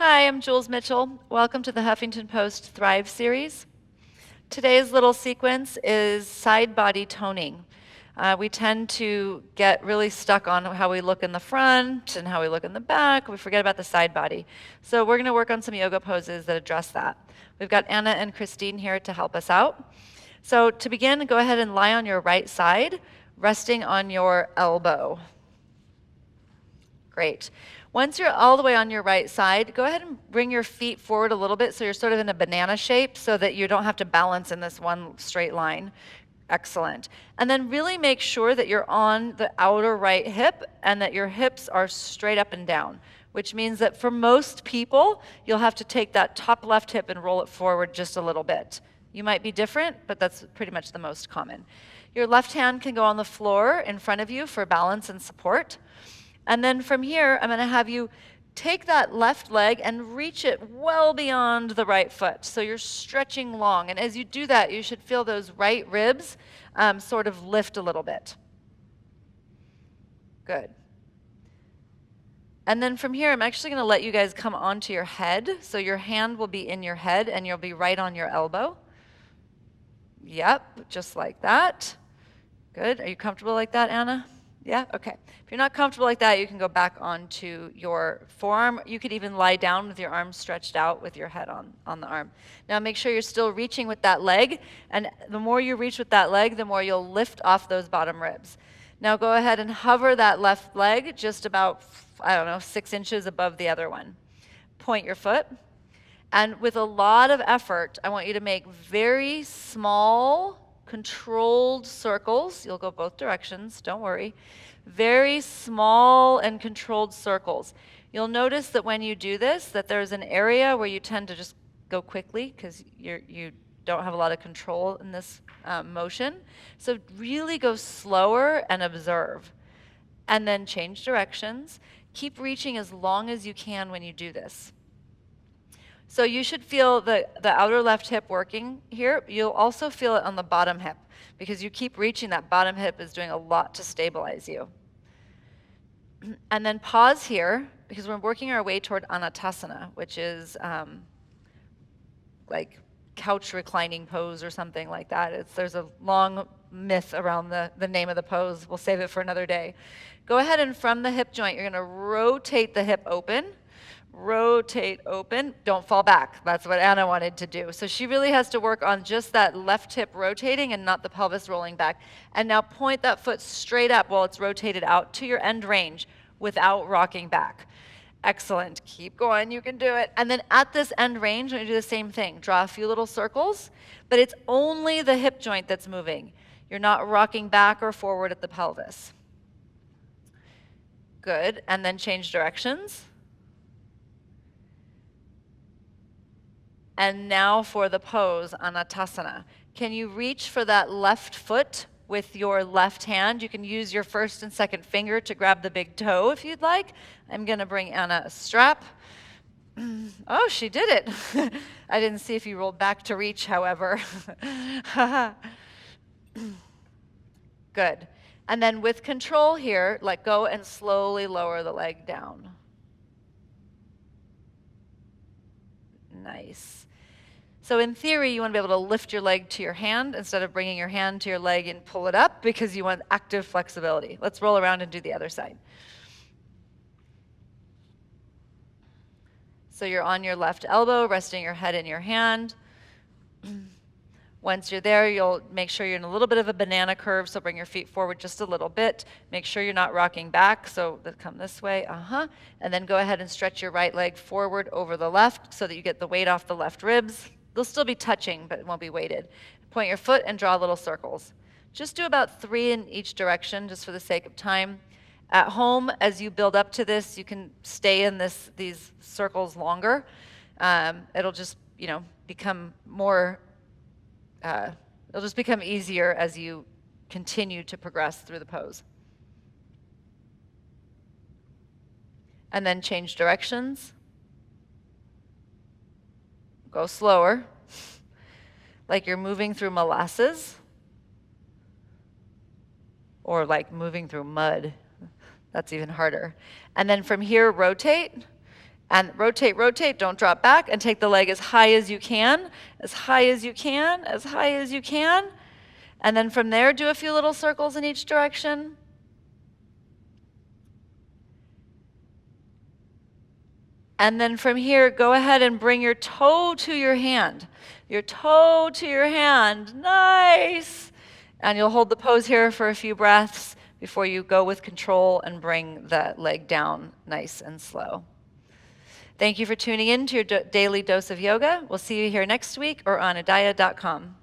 Hi, I'm Jules Mitchell. Welcome to the Huffington Post Thrive series. Today's little sequence is side body toning. We tend to get really stuck on how we look in the front and how we look in the back. We forget about the side body. So we're going to work on some yoga poses that address that. We've got Anna and Christine here to help us out. So to begin, go ahead and lie on your right side, resting on your elbow. Great. Once you're all the way on your right side, go ahead and bring your feet forward a little bit so you're sort of in a banana shape so that you don't have to balance in this one straight line. Excellent. And then really make sure that you're on the outer right hip and that your hips are straight up and down, which means that for most people, you'll have to take that top left hip and roll it forward just a little bit. You might be different, but that's pretty much the most common. Your left hand can go on the floor in front of you for balance and support. And then from here, I'm going to have you take that left leg and reach it well beyond the right foot. So you're stretching long. And as you do that, you should feel those right ribs sort of lift a little bit. Good. And then from here, I'm actually going to let you guys come onto your head. So your hand will be in your head and you'll be right on your elbow. Yep, just like that. Good. Are you comfortable like that, Anna? Yeah? Okay. If you're not comfortable like that, you can go back onto your forearm. You could even lie down with your arms stretched out with your head on the arm. Now make sure you're still reaching with that leg, and the more you reach with that leg, the more you'll lift off those bottom ribs. Now go ahead and hover that left leg just about, 6 inches above the other one. Point your foot, and with a lot of effort, I want you to make very small, controlled circles. You'll go both directions, don't worry. Very small and controlled circles. You'll notice that when you do this, that there's an area where you tend to just go quickly because you don't have a lot of control in this motion. So really go slower and observe. And then change directions. Keep reaching as long as you can when you do this. So you should feel the outer left hip working here. You'll also feel it on the bottom hip because you keep reaching. That bottom hip is doing a lot to stabilize you. And then pause here because we're working our way toward Anatasana, which is like couch reclining pose or something like that. There's a long myth around the name of the pose. We'll save it for another day. Go ahead and from the hip joint, you're going to rotate the hip open. Rotate open, don't fall back. That's what Anna wanted to do. So she really has to work on just that left hip rotating and not the pelvis rolling back. And now point that foot straight up while it's rotated out to your end range without rocking back. Excellent, keep going, you can do it. And then at this end range, we're gonna do the same thing. Draw a few little circles, but it's only the hip joint that's moving. You're not rocking back or forward at the pelvis. Good, and then change directions. And now for the pose, Anatasana. Can you reach for that left foot with your left hand? You can use your first and second finger to grab the big toe if you'd like. I'm going to bring Anna a strap. Oh, she did it. I didn't see if you rolled back to reach, however. Good. And then with control here, let go and slowly lower the leg down. Nice. So in theory, you want to be able to lift your leg to your hand instead of bringing your hand to your leg and pull it up because you want active flexibility. Let's roll around and do the other side. So you're on your left elbow, resting your head in your hand. Once you're there, you'll make sure you're in a little bit of a banana curve, so bring your feet forward just a little bit. Make sure you're not rocking back, so come this way, And then go ahead and stretch your right leg forward over the left so that you get the weight off the left ribs. They'll still be touching, but it won't be weighted. Point your foot and draw little circles. Just do about 3 in each direction, just for the sake of time. At home, as you build up to this, you can stay in these circles longer. It'll just, become more. It'll just become easier as you continue to progress through the pose. And then change directions. Go slower, like you're moving through molasses or like moving through mud. That's even harder. And then from here, rotate And rotate, rotate, don't drop back, and take the leg as high as you can, as high as you can, as high as you can. And then from there, do a few little circles in each direction. And then from here, go ahead and bring your toe to your hand. Your toe to your hand. Nice. And you'll hold the pose here for a few breaths before you go with control and bring the leg down nice and slow. Thank you for tuning in to your daily dose of yoga. We'll see you here next week or on adaya.com.